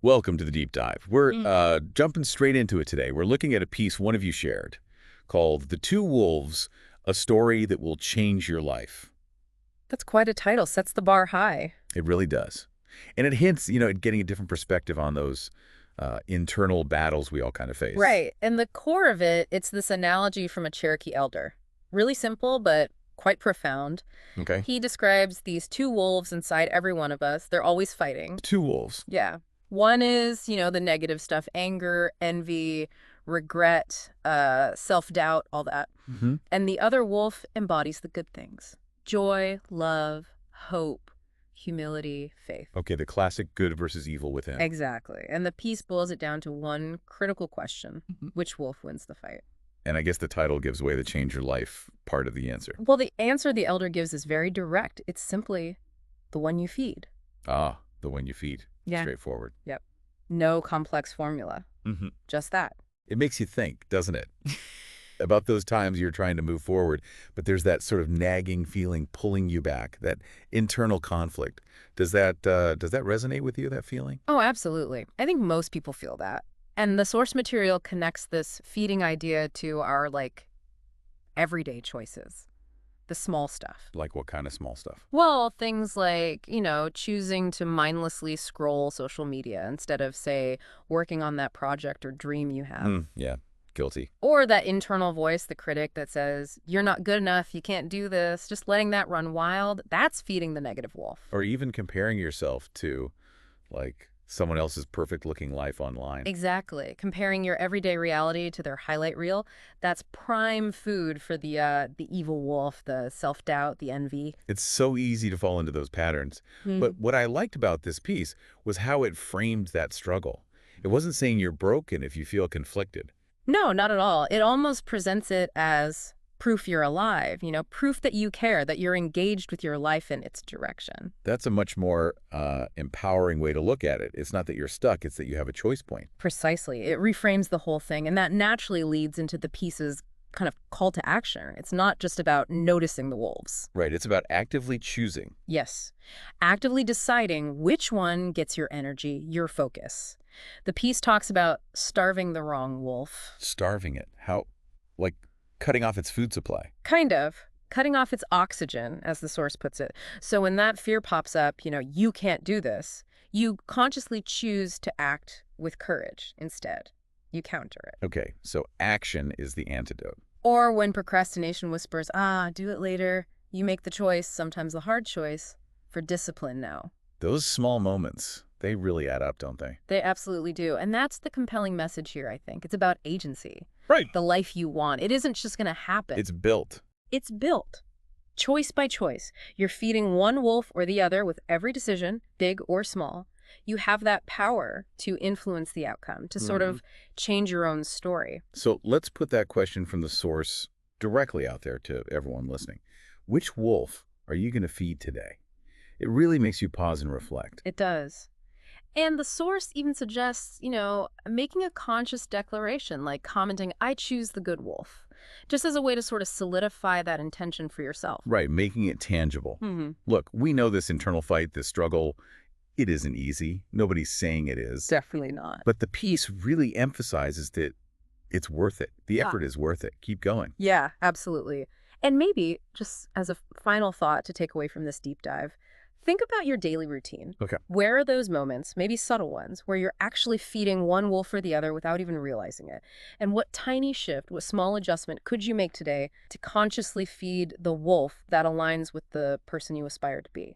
Welcome to the deep dive. We're Mm. jumping straight into it today. We're looking at a piece one of you shared called The Two Wolves, a story that will change your life. That's quite a title. Sets the bar high. It really does. And it hints, at getting a different perspective on those internal battles we all kind of face. Right. And the core of it, it's this analogy from a Cherokee elder. Really simple, but quite profound. Okay? He describes these two wolves inside every one of us. They're always fighting. Two wolves. Yeah. One is, the negative stuff, anger, envy, regret, self-doubt, all that. Hmm. And the other wolf embodies the good things. Joy, love, hope, humility, faith. Okay, the classic good versus evil within. Exactly. And the piece boils it down to one critical question. Which wolf wins the fight? And I guess the title gives away the change your life part of the answer. Well, the answer the elder gives is very direct. It's simply the one you feed. Ah, the one you feed. Yeah. Straightforward. Yep. No complex formula. Hmm. Just that. It makes you think, doesn't it? About those times you're trying to move forward, but there's that sort of nagging feeling pulling you back, that internal conflict. Does that resonate with you, that feeling? Oh, absolutely. I think most people feel that. And the source material connects this feeding idea to our, everyday choices. The small stuff. Like what kind of small stuff? Well, things like, choosing to mindlessly scroll social media instead of, say, working on that project or dream you have. Yeah, guilty. Or that internal voice, the critic that says, you're not good enough, you can't do this, just letting that run wild, that's feeding the negative wolf. Or even comparing yourself to, like, someone else's perfect-looking life online. Exactly. Comparing your everyday reality to their highlight reel, that's prime food for the evil wolf, the self-doubt, the envy. It's so easy to fall into those patterns. But what I liked about this piece was how it framed that struggle. It wasn't saying you're broken if you feel conflicted. No, not at all. It almost presents it as proof you're alive, proof that you care, that you're engaged with your life in its direction. That's a much more empowering way to look at it. It's not that you're stuck, it's that you have a choice point. Precisely. It reframes the whole thing, and that naturally leads into the piece's kind of call to action. It's not just about noticing the wolves. Right, it's about actively choosing. Yes. Actively deciding which one gets your energy, your focus. The piece talks about starving the wrong wolf. Starving it. How? Like cutting off its food supply. Kind of. Cutting off its oxygen, as the source puts it. So when that fear pops up, you can't do this, you consciously choose to act with courage instead. You counter it. Okay, so action is the antidote. Or when procrastination whispers, do it later, you make the choice, sometimes the hard choice, for discipline now. Those small moments, they really add up, don't they? They absolutely do. And that's the compelling message here, I think. It's about agency. Right. The life you want. It isn't just going to happen. It's built. It's built. Choice by choice. You're feeding one wolf or the other with every decision, big or small. You have that power to influence the outcome, to sort of change your own story. So let's put that question from the source directly out there to everyone listening. Which wolf are you going to feed today? It really makes you pause and reflect. It does. And the source even suggests, making a conscious declaration, like commenting, I choose the good wolf, just as a way to sort of solidify that intention for yourself. Right, making it tangible. Mm-hmm. Look, we know this internal fight, this struggle, it isn't easy. Nobody's saying it is. Definitely not. But the piece really emphasizes that it's worth it. The effort is worth it. Keep going. Yeah, absolutely. And maybe, just as a final thought to take away from this deep dive, think about your daily routine. Okay. Where are those moments, maybe subtle ones, where you're actually feeding one wolf or the other without even realizing it? And what tiny shift, what small adjustment could you make today to consciously feed the wolf that aligns with the person you aspire to be?